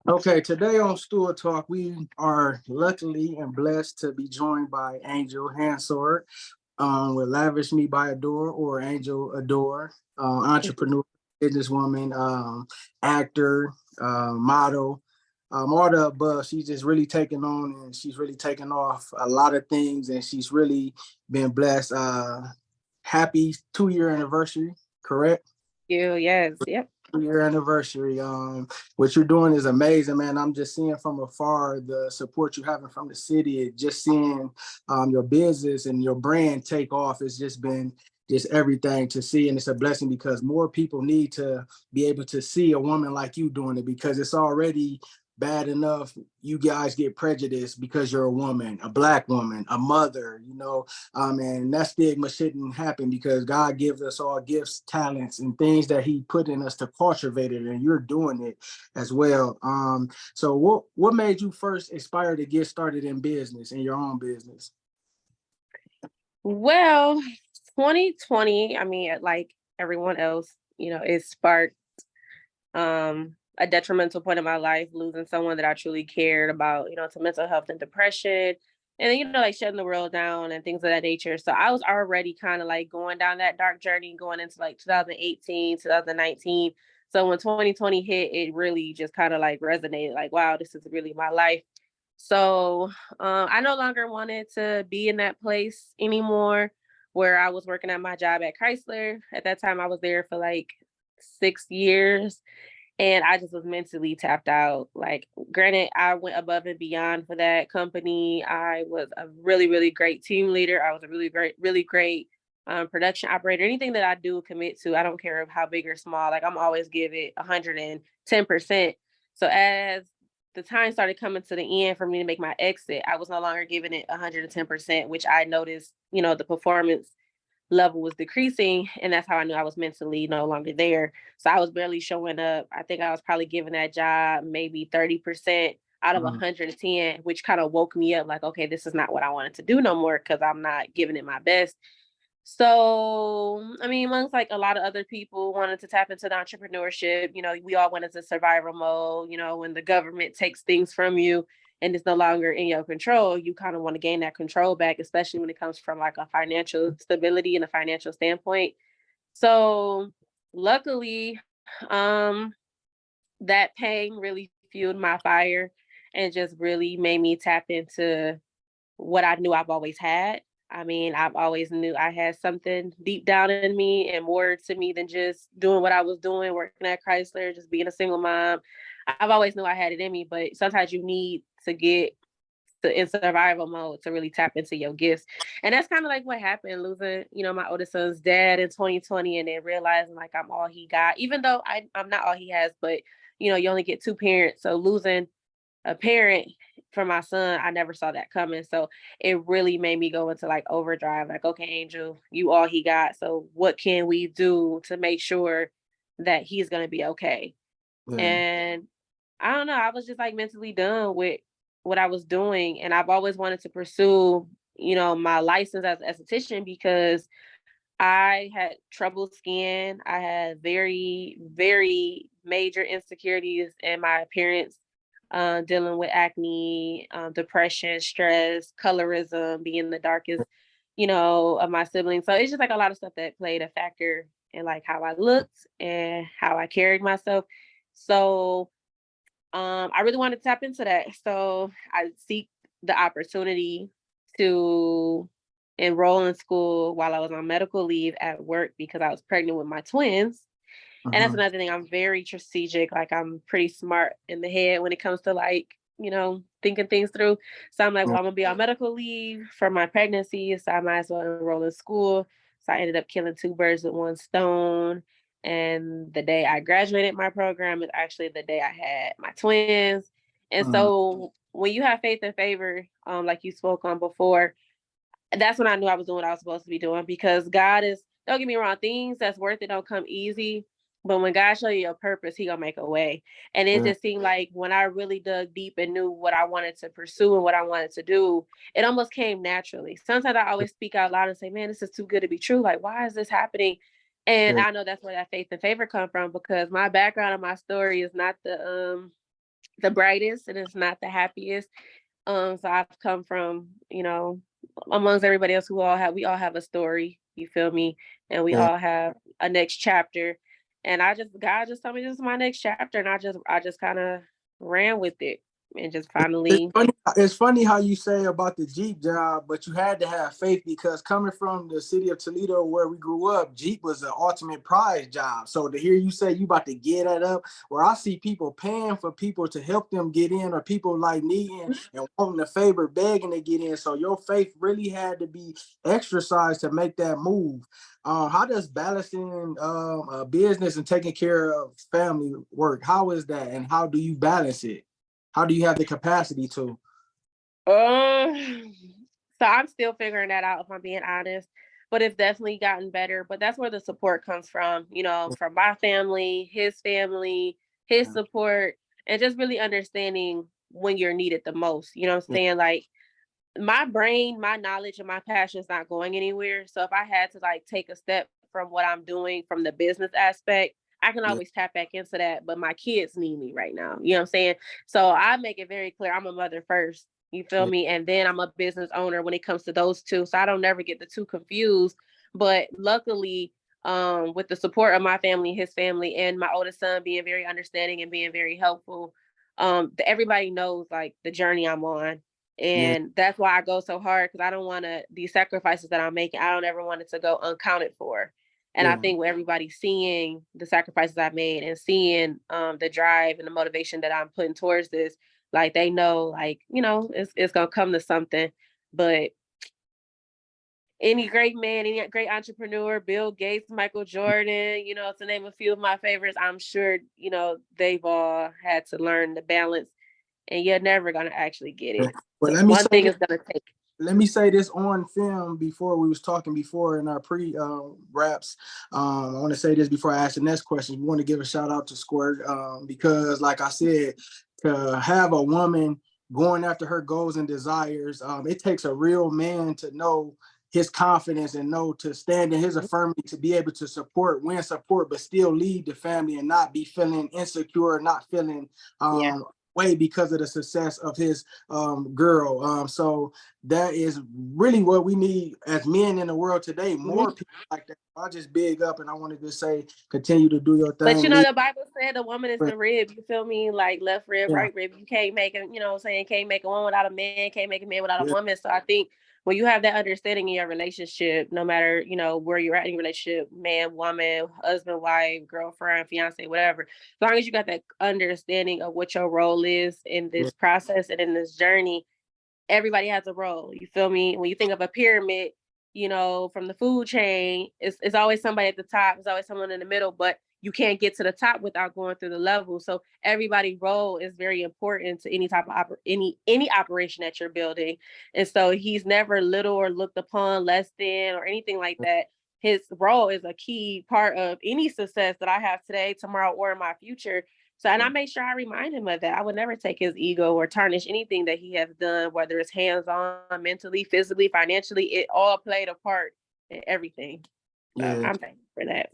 Okay, today on Stewart Talk, we are luckily and blessed to be joined by Angel Hansard with Lavish Me by Adore or Angel Adore, entrepreneur, businesswoman, actor, model, all the above. She's just really taken on and she's really taken off a lot of things and she's really been blessed. Happy 2-year anniversary, correct? You, yes, yep. Year anniversary. What you're doing is amazing, man. I'm just seeing from afar the support you're having from the city. Just seeing your business and your brand take off. It's just been just everything to see, and it's a blessing because more people need to be able to see a woman like you doing it because it's already bad enough you guys get prejudiced because you're a woman, a black woman, a mother, and that stigma shouldn't happen because God gives us all gifts, talents, and things that He put in us to cultivate it, and you're doing it as well. So what made you first aspire to get started in business, in your own business? Well, 2020, I mean, like everyone else, it sparked a detrimental point in my life, losing someone that I truly cared about, to mental health and depression and, like shutting the world down and things of that nature. So I was already kind of like going down that dark journey going into like 2018, 2019. So when 2020 hit, it really just kind of like resonated like, wow, this is really my life. So I no longer wanted to be in that place anymore where I was working at my job at Chrysler. At that time, I was there for like 6 years and I just was mentally tapped out. Like, granted, I went above and beyond for that company. I was a really, really great team leader. I was a really great production operator. Anything that I do commit to, I don't care how big or small, like I'm always give it 110%. So as the time started coming to the end for me to make my exit, I was no longer giving it 110%, which I noticed, the performance level was decreasing. And that's how I knew I was mentally no longer there. So I was barely showing up. I think I was probably giving that job maybe 30% out of 110, which kind of woke me up like, okay, this is not what I wanted to do no more because I'm not giving it my best. So, I mean, amongst like a lot of other people wanted to tap into the entrepreneurship, we all went into survival mode, when the government takes things from you and it's no longer in your control, you kind of want to gain that control back, especially when it comes from like a financial stability and a financial standpoint. So luckily, um, that pain really fueled my fire and just really made me tap into what I knew I've always had. I mean, I've always knew I had something deep down in me and more to me than just doing what I was doing, working at Chrysler, just being a single mom. I've always knew I had it in me, but sometimes you need to get in survival mode to really tap into your gifts. And that's kind of like what happened, losing, my oldest son's dad in 2020 and then realizing like I'm all he got, even though I'm not all he has, but you only get two parents. So losing a parent for my son, I never saw that coming. So it really made me go into like overdrive, like, okay, Angel, you all he got. So what can we do to make sure that he's gonna be okay? Yeah. And I don't know, I was just like mentally done with what I was doing. And I've always wanted to pursue, my license as an esthetician because I had trouble skin. I had very, very major insecurities in my appearance, dealing with acne, depression, stress, colorism, being the darkest, of my siblings. So it's just like a lot of stuff that played a factor in like how I looked and how I carried myself. So I really wanted to tap into that. So I seek the opportunity to enroll in school while I was on medical leave at work because I was pregnant with my twins. And that's another thing. I'm very strategic. Like I'm pretty smart in the head when it comes to like, thinking things through. So I'm like, well, I'm gonna be on medical leave for my pregnancy. So I might as well enroll in school. So I ended up killing two birds with one stone. And the day I graduated my program is actually the day I had my twins. And so when you have faith and favor, like you spoke on before, that's when I knew I was doing what I was supposed to be doing because God is, don't get me wrong, things that's worth it don't come easy. But when God show you your purpose, He gonna make a way. And it just seemed like when I really dug deep and knew what I wanted to pursue and what I wanted to do, it almost came naturally. Sometimes I always speak out loud and say, man, this is too good to be true. Like, why is this happening? And Yeah. I know that's where that faith and favor come from, because my background and my story is not the brightest, and it's not the happiest. So I've come from, amongst everybody else, we all have a story, you feel me? And we Yeah. all have a next chapter. And God just told me this is my next chapter. And I just kind of ran with it and just It's finally. funny, it's funny how you say about the Jeep job, but you had to have faith, because coming from the city of Toledo where we grew up, Jeep was the ultimate prize job. So to hear you say you about to get that up, where I see people paying for people to help them get in, or people like needing and wanting a favor, begging to get in. So your faith really had to be exercised to make that move. How does balancing a business and taking care of family work? How is that, and how do you balance it? How do you have the capacity to? Um, so I'm still figuring that out, if I'm being honest, but it's definitely gotten better. But that's where the support comes from, from my family, his support, and just really understanding when you're needed the most. You know what I'm saying? Like, my brain, my knowledge, and my passion is not going anywhere. So if I had to like take a step from what I'm doing from the business aspect, I can Yeah, always tap back into that. But my kids need me right now. You know what I'm saying? So I make it very clear I'm a mother first. You feel yeah, me? And then I'm a business owner when it comes to those two. So I don't never get the two confused. But luckily, with the support of my family, his family, and my oldest son being very understanding and being very helpful, everybody knows like the journey I'm on, yeah, and that's why I go so hard, because I don't want to, these sacrifices that I'm making, I don't ever want it to go uncounted for. And I yeah. think with everybody seeing the sacrifices I've made and seeing the drive and the motivation that I'm putting towards this, like they know, like, it's gonna come to something. But any great man, any great entrepreneur, Bill Gates, Michael Jordan, to name a few of my favorites, I'm sure, they've all had to learn the balance, and you're never gonna actually get Yeah. it. But let me One say thing this. is gonna take. Let me say this on film before we was talking before in our pre wraps. I want to say this before I ask the next question. We want to give a shout out to Squirt, because, like I said, to have a woman going after her goals and desires, it takes a real man to know his confidence and know to stand in his affirmity, to be able to win support, but still lead the family and not be feeling insecure, not feeling Yeah. way because of the success of his girl. So that is really what we need as men in the world today. More Mhm. people like that. I just big up, and I wanted to say, continue to do your But thing. Lead. the Bible said the woman is the rib, you feel me? Like left rib, Yeah, right rib. You can't make a, what I'm saying, can't make a woman without a man, can't make a man without a yeah, woman. So I think when you have that understanding in your relationship, no matter, where you're at in your relationship, man, woman, husband, wife, girlfriend, fiance, whatever, as long as you got that understanding of what your role is in yeah, this process and in this journey, everybody has a role. You feel me? When you think of a pyramid, from the food chain, it's always somebody at the top, it's always someone in the middle, but you can't get to the top without going through the levels. So everybody's role is very important to any type of any operation that you're building. And so he's never little or looked upon less than or anything like that. His role is a key part of any success that I have today, tomorrow, or in my future. So, and I make sure I remind him of that. I would never take his ego or tarnish anything that he has done, whether it's hands on, mentally, physically, financially. It all played a part in everything. So yeah. I'm thankful for that.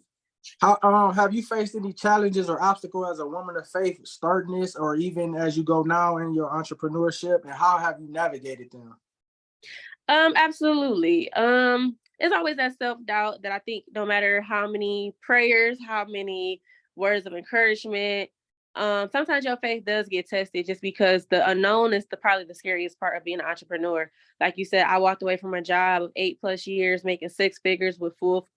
How have you faced any challenges or obstacle as a woman of faith starting this, or even as you go now in your entrepreneurship, and how have you navigated them? Absolutely. It's always that self-doubt that I think no matter how many prayers, how many words of encouragement, sometimes your faith does get tested just because the unknown is probably the scariest part of being an entrepreneur. Like you said, I walked away from a job of 8+ years, making six figures with full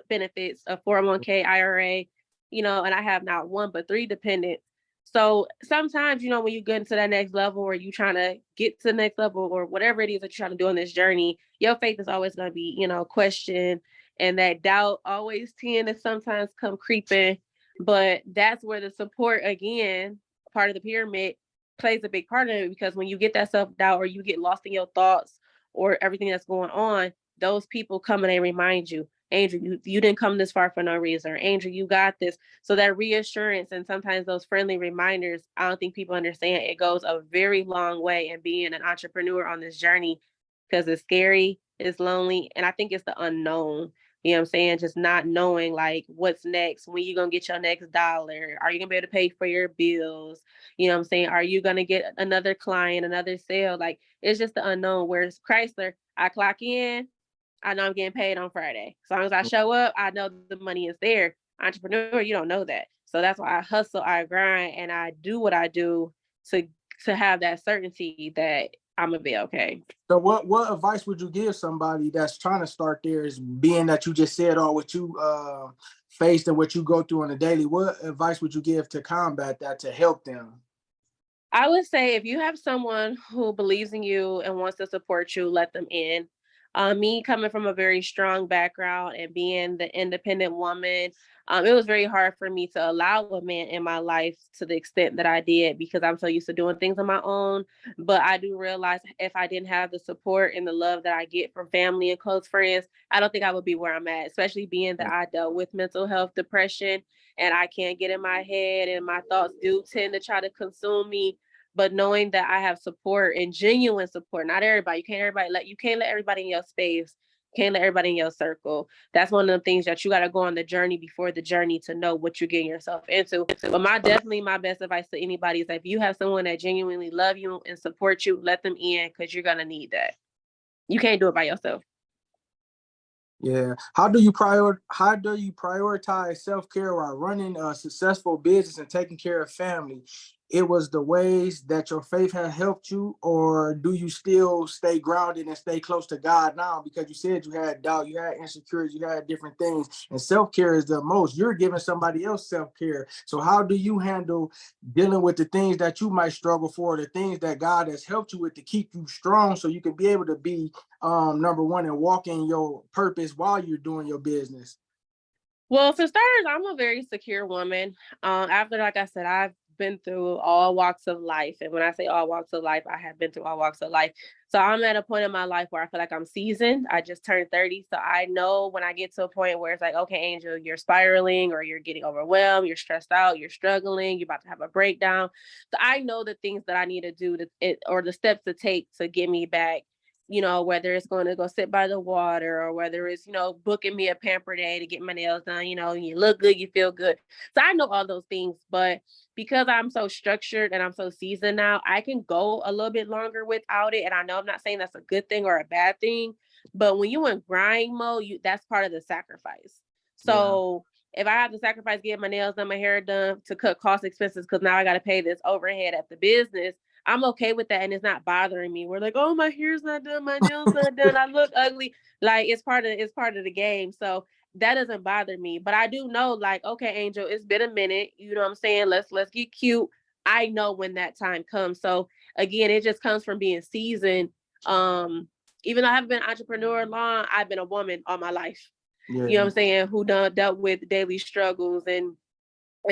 benefits of 401k, IRA, and I have not one but three dependents. So sometimes, when you get into that next level, or you trying to get to the next level, or whatever it is that you're trying to do on this journey, your faith is always going to be, questioned, and that doubt always tend to sometimes come creeping. But that's where the support, again, part of the pyramid, plays a big part of it, because when you get that self-doubt, or you get lost in your thoughts, or everything that's going on, those people come and they remind you, Andrew, you didn't come this far for no reason. Or, Andrew, you got this. So that reassurance and sometimes those friendly reminders, I don't think people understand, it goes a very long way in being an entrepreneur on this journey, because it's scary, it's lonely, and I think it's the unknown. You know what I'm saying? Just not knowing like what's next, when you gonna get your next dollar, are you gonna be able to pay for your bills? You know what I'm saying? Are you gonna get another client, another sale? Like it's just the unknown. Whereas Chrysler, I clock in, I know I'm getting paid on Friday. As long as I show up, I know the money is there. Entrepreneur, you don't know that. So that's why I hustle, I grind, and I do what I do to have that certainty that I'm gonna be okay. So what advice would you give somebody that's trying to start theirs, being that you just said all what you faced and what you go through on a daily? What advice would you give to combat that, to help them? I would say if you have someone who believes in you and wants to support you, let them in. Me coming from a very strong background and being the independent woman, it was very hard for me to allow a man in my life to the extent that I did because I'm so used to doing things on my own. But I do realize if I didn't have the support and the love that I get from family and close friends, I don't think I would be where I'm at, especially being that I dealt with mental health, depression, and I can't get in my head and my thoughts do tend to try to consume me. But knowing that I have support and genuine support, not everybody, you can't let everybody in your space, can't let everybody in your circle. That's one of the things that you got to go on the journey before the journey to know what you're getting yourself into. But my best advice to anybody is that if you have someone that genuinely love you and support you, let them in because you're gonna need that. You can't do it by yourself. Yeah. How do you prioritize self-care while running a successful business and taking care of family? It was the ways that your faith has helped you, or do you still stay grounded and stay close to God now? Because you said you had doubt, you had insecurities, you had different things, and self-care is the most. You're giving somebody else self-care. So how do you handle dealing with the things that you might struggle for, the things that God has helped you with to keep you strong so you can be able to be number one and walk in your purpose while you're doing your business? Well, for starters, I'm a very secure woman. After, like I said, I've been through all walks of life. And when I say all walks of life, I have been through all walks of life. So I'm at a point in my life where I feel like I'm seasoned. I just turned 30. So I know when I get to a point where it's like, okay, Angel, you're spiraling or you're getting overwhelmed, you're stressed out, you're struggling, you're about to have a breakdown. So I know the things that I need to do or the steps to take to get me back, whether it's going to go sit by the water or whether it's, booking me a pamper day to get my nails done, you look good, you feel good. So I know all those things, but because I'm so structured and I'm so seasoned now, I can go a little bit longer without it. And I know I'm not saying that's a good thing or a bad thing, but when you in grind mode, that's part of the sacrifice. Yeah. So if I have to sacrifice getting my nails done, my hair done to cut cost expenses, because now I got to pay this overhead at the business, I'm okay with that, and it's not bothering me. We're like, oh, my hair's not done, my nails not done, I look ugly. Like it's part of the game. So that doesn't bother me. But I do know, like, okay, Angel, it's been a minute. You know what I'm saying? Let's get cute. I know when that time comes. So again, it just comes from being seasoned. Even though I haven't been an entrepreneur long, I've been a woman all my life. You know what Yeah. I'm saying? Who done dealt with daily struggles and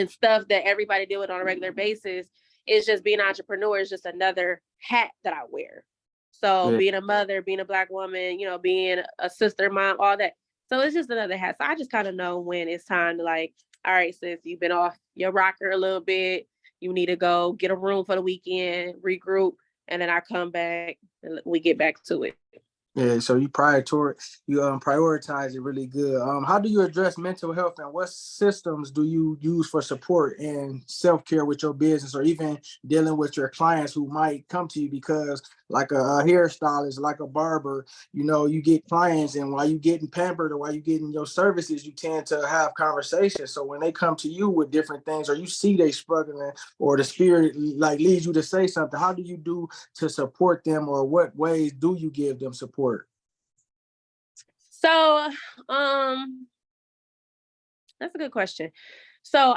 stuff that everybody deal with on a regular basis. It's just being an entrepreneur is just another hat that I wear. So Yeah. being a mother, being a Black woman, being a sister, mom, all that. So it's just another hat. So I just kind of know when it's time to, like, all right, sis, you've been off your rocker a little bit. You need to go get a room for the weekend, regroup, and then I come back and we get back to it. Yeah, so you prioritize it really good. How do you address mental health, and what systems do you use for support and self-care with your business, or even dealing with your clients who might come to you? Because like a hairstylist, like a barber, you get clients, and while you getting pampered or while you getting your services, you tend to have conversations. So when they come to you with different things, or you see they struggling, or the spirit like leads you to say something, how do you do to support them, or what ways do you give them support? So, that's a good question. So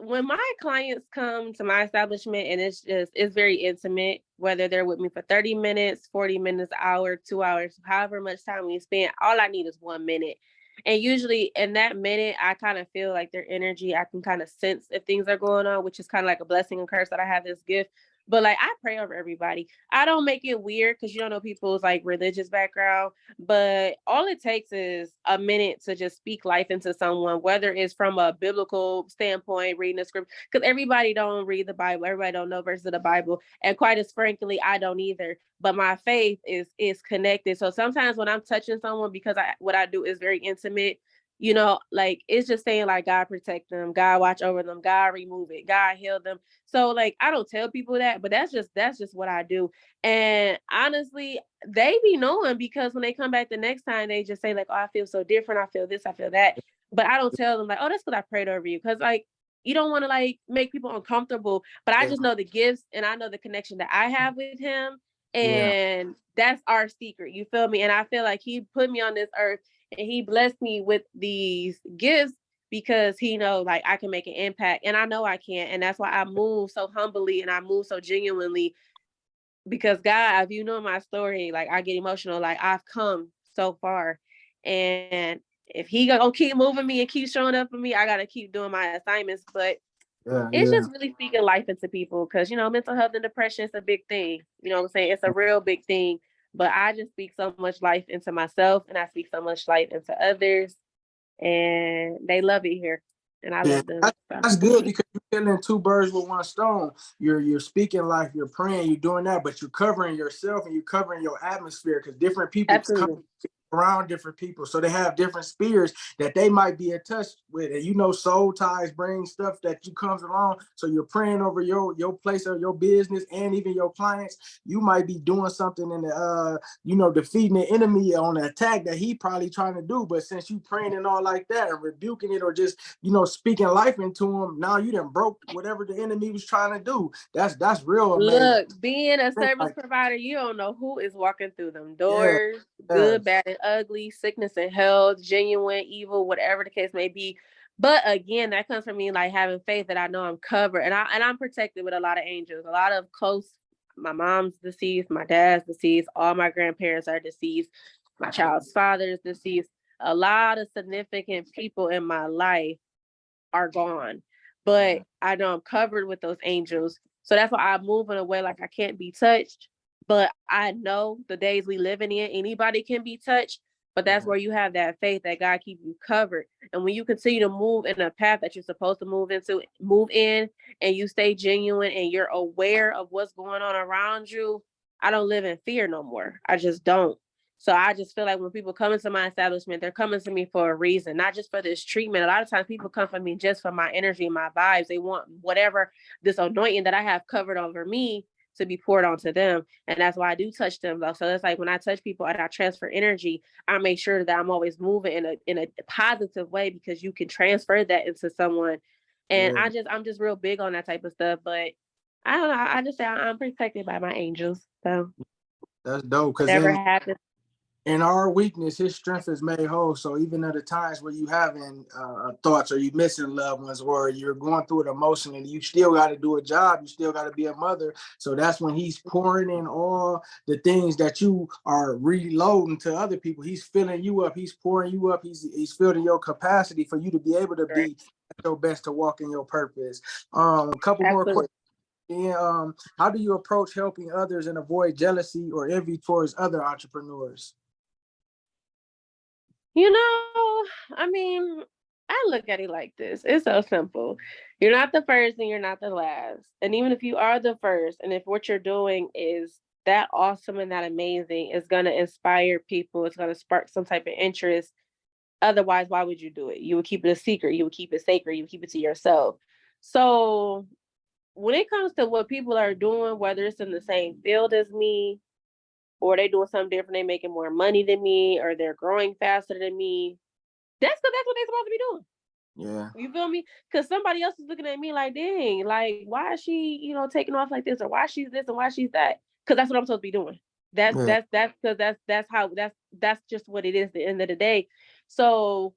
when my clients come to my establishment and it's very intimate, whether they're with me for 30 minutes, 40 minutes, hour, 2 hours, however much time we spend, all I need is 1 minute. And usually in that minute, I kind of feel like their energy, I can kind of sense if things are going on, which is kind of like a blessing and curse that I have this gift. But like I pray over everybody. I don't make it weird because you don't know people's like religious background, but all it takes is a minute to just speak life into someone, whether it's from a biblical standpoint, reading the script, because everybody don't read the Bible, everybody don't know verses of the Bible, and quite as frankly, I don't either. But my faith is connected. So sometimes when I'm touching someone, because what I do is very intimate, like it's just saying like God protect them, God watch over them, God remove it, God heal them. So like I don't tell people that, but that's just what I do. And honestly, they be knowing because when they come back the next time, they just say like, "Oh, I feel so different. I feel this, I feel that." But I don't tell them like, "Oh, that's because I prayed over you," because like you don't want to like make people uncomfortable. But I Yeah. just know the gifts and I know the connection that I have with him, Yeah. and that's our secret. You feel me? And I feel like he put me on this earth and he blessed me with these gifts because he know like I can make an impact and I know I can. And that's why I move so humbly and I move so genuinely because God, if you know my story, like I get emotional, like I've come so far. And if he gonna keep moving me and keep showing up for me, I gotta keep doing my assignments. But Yeah. it's Yeah. just really speaking life into people because mental health and depression is a big thing. You know what I'm saying? It's a real big thing. But I just speak so much life into myself and I speak so much life into others and they love it here, and I Yeah, love them. So. that's good because you're killing two birds with one stone. You're speaking life, you're praying, you're doing that, but you're covering yourself and you're covering your atmosphere because different people come Absolutely. around different people, so they have different spirits that they might be in touch with. And soul ties bring stuff that you comes along. So you're praying over your place or your business and even your clients. You might be doing something in the defeating the enemy on the attack that he probably trying to do. But since you praying and all like that and rebuking it or just speaking life into him, now you done broke whatever the enemy was trying to do. That's real amazing. Look, being a service Like, provider, you don't know who is walking through them yeah, doors, yeah, good, bad, and ugly, sickness and health, genuine, evil, whatever the case may be. But again, that comes from me like having faith that I know I'm covered and I'm protected with a lot of angels, a lot of close. My mom's deceased, my dad's deceased, all my grandparents are deceased, my child's father is deceased. A lot of significant people in my life are gone. But yeah, I know I'm covered with those angels. So that's why I move in a way like I can't be touched. But I know the days we living in, anybody can be touched. But that's yeah, where you have that faith that God keep you covered. And when you continue to move in a path that you're supposed to move in, and you stay genuine and you're aware of what's going on around you, I don't live in fear no more. I just don't. So I just feel like when people come into my establishment, they're coming to me for a reason, not just for this treatment. A lot of times people come for me just for my energy and my vibes. They want whatever this anointing that I have covered over me to be poured onto them. And that's why I do touch them though. So it's like when I touch people and I transfer energy, I make sure that I'm always moving in a positive way because you can transfer that into someone. And yeah. I'm just real big on that type of stuff. But I don't know. I just say I'm protected by my angels. So That's dope. Cause whatever in happens. in our weakness, his strength is made whole. So even at the times where you having thoughts or you missing loved ones or you're going through it emotionally, you still got to do a job. You still got to be a mother. So that's when he's pouring in all the things that you are reloading to other people. He's filling you up. He's pouring you up. He's filling your capacity for you to be able to Right. be at your best to walk in your purpose. A couple more Absolutely. questions. And how do you approach helping others and avoid jealousy or envy towards other entrepreneurs? You know, I mean, I look at it like this. It's so simple. You're not the first and you're not the last. And even if you are the first, and if what you're doing is that awesome and that amazing, it's going to inspire people, it's going to spark some type of interest. Otherwise, why would you do it? You would keep it a secret, you would keep it sacred, you would keep it to yourself. So when it comes to what people are doing, whether it's in the same field as me, or they doing something different, they making more money than me, or they're growing faster than me, that's because that's what they're supposed to be doing. Yeah. You feel me? Because somebody else is looking at me like, dang, like, why is she, taking off like this, or why she's this and why she's that? Because that's what I'm supposed to be doing. Yeah. That's because that's how that's just what it is at the end of the day. So,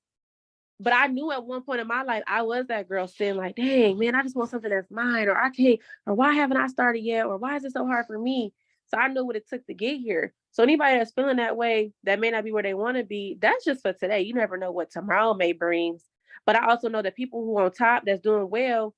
but I knew at one point in my life I was that girl saying like, dang, man, I just want something that's mine, or I can't, or why haven't I started yet, or why is it so hard for me? So I knew what it took to get here. So anybody that's feeling that way, that may not be where they want to be, that's just for today. You never know what tomorrow may bring. But I also know that people who on top that's doing well,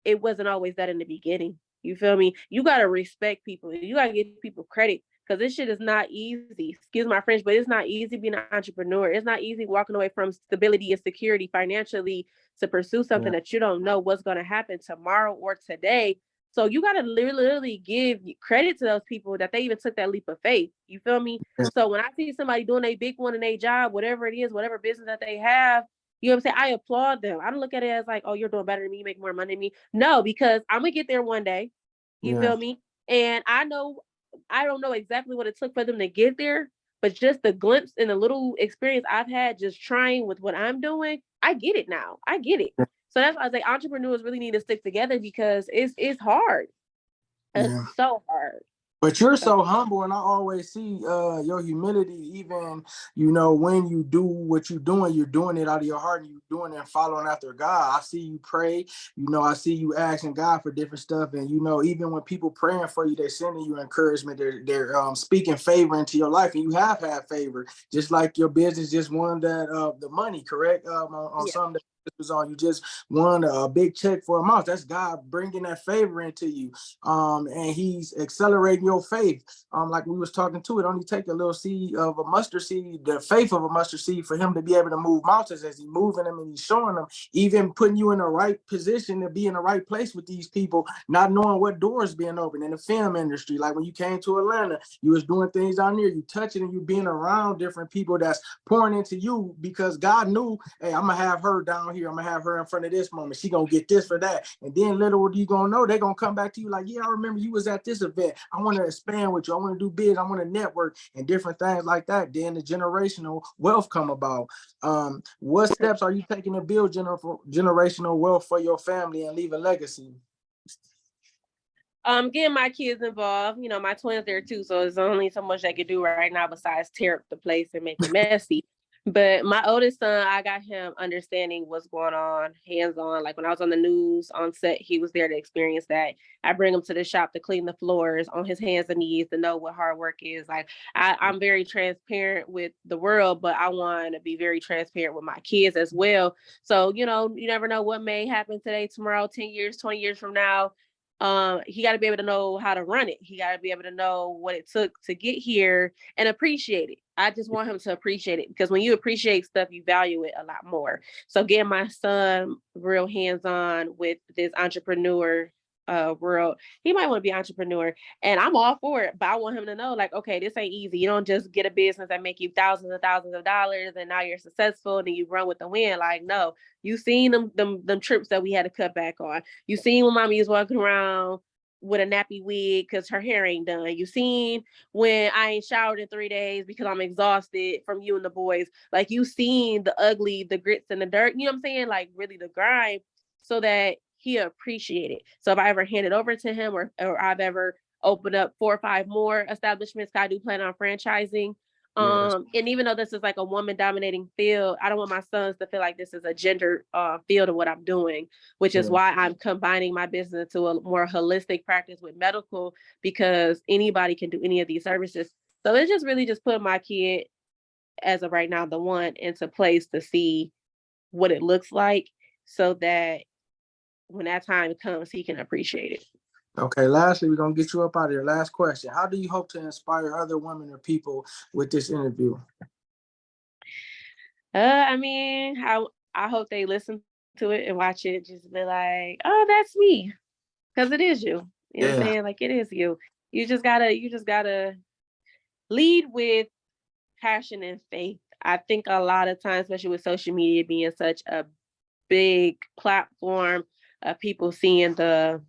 it wasn't always that in the beginning. You feel me? You gotta respect people. You gotta give people credit because this shit is not easy. Excuse my French, but it's not easy being an entrepreneur. It's not easy walking away from stability and security financially to pursue something Yeah. that you don't know what's gonna happen tomorrow or today. So you gotta literally give credit to those people that they even took that leap of faith. You feel me? Yeah. So when I see somebody doing a big one in a job, whatever it is, whatever business that they have, you know what I'm saying? I applaud them. I don't look at it as like, oh, you're doing better than me, you make more money than me. No, because I'm gonna get there one day. You Yeah. feel me? And I don't know exactly what it took for them to get there, but just the glimpse and the little experience I've had just trying with what I'm doing, I get it now. I get it. So that's why I say entrepreneurs really need to stick together because it's hard. It's Yeah. so hard. But you're So so humble, and I always see your humility, even when you do what you're doing it out of your heart, and you're doing it and following after God. I see you pray, I see you asking God for different stuff, and even when people praying for you, they're sending you encouragement. They're speaking favor into your life, and you have had favor, just like your business just won that the money, correct? On yeah. something that was on, you just won a big check for a month. That's God bringing that favor into you, and He's accelerating your faith. Like we was talking to, it only take a little seed of a mustard seed, the faith of a mustard seed, for Him to be able to move mountains as He's moving them and He's showing them, even putting you in the right position to be in the right place with these people, not knowing what doors being open in the film industry. Like when you came to Atlanta, you was doing things down there, you touching and you being around different people that's pouring into you because God knew, hey, I'm gonna have her down here, I'm gonna have her in front of this moment, she gonna get this for that. And then little what you gonna know, they're gonna come back to you like, yeah, I remember you was at this event, I want to expand with you, I want to do biz, I want to network and different things like that. Then the generational wealth come about. What steps are you taking to build generational wealth for your family and leave a legacy? Getting my kids involved. My twins there too, so there's only so much I can do right now besides tear up the place and make it messy. But my oldest son, I got him understanding what's going on, hands on. Like when I was on the news on set, he was there to experience that. I bring him to the shop to clean the floors on his hands and knees to know what hard work is. Like I'm very transparent with the world, but I want to be very transparent with my kids as well. So, you never know what may happen today, tomorrow, 10 years, 20 years from now. He got to be able to know how to run it. He got to be able to know what it took to get here and appreciate it. I just want him to appreciate it because when you appreciate stuff, you value it a lot more. So getting my son real hands-on with this entrepreneur world, he might want to be an entrepreneur and I'm all for it, but I want him to know like, okay, this ain't easy. You don't just get a business that make you thousands and thousands of dollars and now you're successful and then you run with the wind. Like, no, you seen them trips that we had to cut back on. You seen when mommy was walking around with a nappy wig because her hair ain't done. You seen when I ain't showered in 3 days because I'm exhausted from you and the boys. Like you seen the ugly, the grits and the dirt, you know what I'm saying? Like really the grind so that he appreciate it. So if I ever hand it over to him or I've ever opened up 4 or 5 more establishments, I do plan on franchising. Yes. And even though this is like a woman dominating field, I don't want my sons to feel like this is a gender field of what I'm doing, which is Yeah. why I'm combining my business to a more holistic practice with medical because anybody can do any of these services. So it's just really just putting my kid as of right now, the one into place to see what it looks like so that when that time comes, he can appreciate it. Okay, lastly, we're gonna get you up out of here. Last question. How do you hope to inspire other women or people with this interview? I mean, I hope they listen to it and watch it, just be like, oh, that's me. Because it is you. You know what I'm Yeah. saying? Like it is you. You just gotta lead with passion and faith. I think a lot of times, especially with social media being such a big platform of people seeing the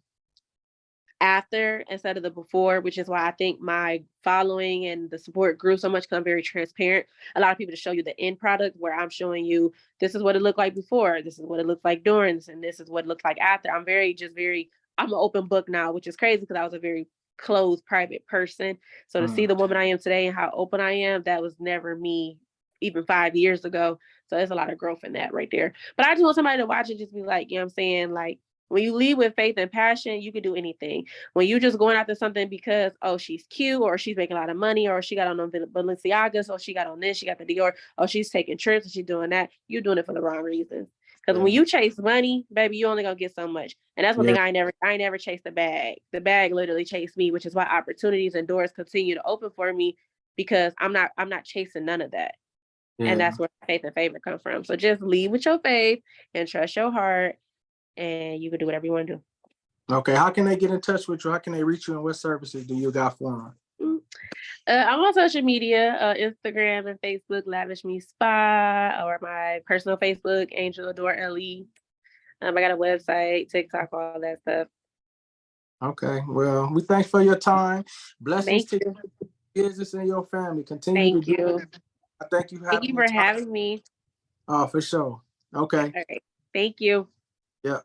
after instead of the before, which is why I think my following and the support grew so much because I'm very transparent. A lot of people to show you the end product where I'm showing you this is what it looked like before, this is what it looked like during this, and this is what it looked like after. I'm an open book now, which is crazy because I was a very closed, private person. So to see Mm. the woman I am today and how open I am, that was never me even 5 years ago. So there's a lot of growth in that right there. But I just want somebody to watch it, just be like, you know what I'm saying? Like when you lead with faith and passion, you can do anything. When you just going after something because, oh, she's cute or she's making a lot of money or she got on Balenciaga, so she got on this, she got the Dior, oh, she's taking trips and she's doing that, you're doing it for the wrong reasons. Because Yeah. when you chase money, baby, you only gonna get so much. And that's one Yeah. thing I never chased the bag. The bag literally chased me, which is why opportunities and doors continue to open for me because I'm not chasing none of that. Yeah. And that's where faith and favor come from. So just lead with your faith and trust your heart, and you can do whatever you want to do. Okay. How can they get in touch with you? How can they reach you, and what services do you got for them? I'm on social media, Instagram and Facebook, Lavish Me Spa, or my personal Facebook, Angel Adore LE. I got a website, TikTok, all that stuff. Okay. Well, we thanks for your time. Blessings Thank to you. your business and your family. Continue Thank to do you. it. I thank you Thank you for having me. for sure. Okay. All right. Thank you. Yeah.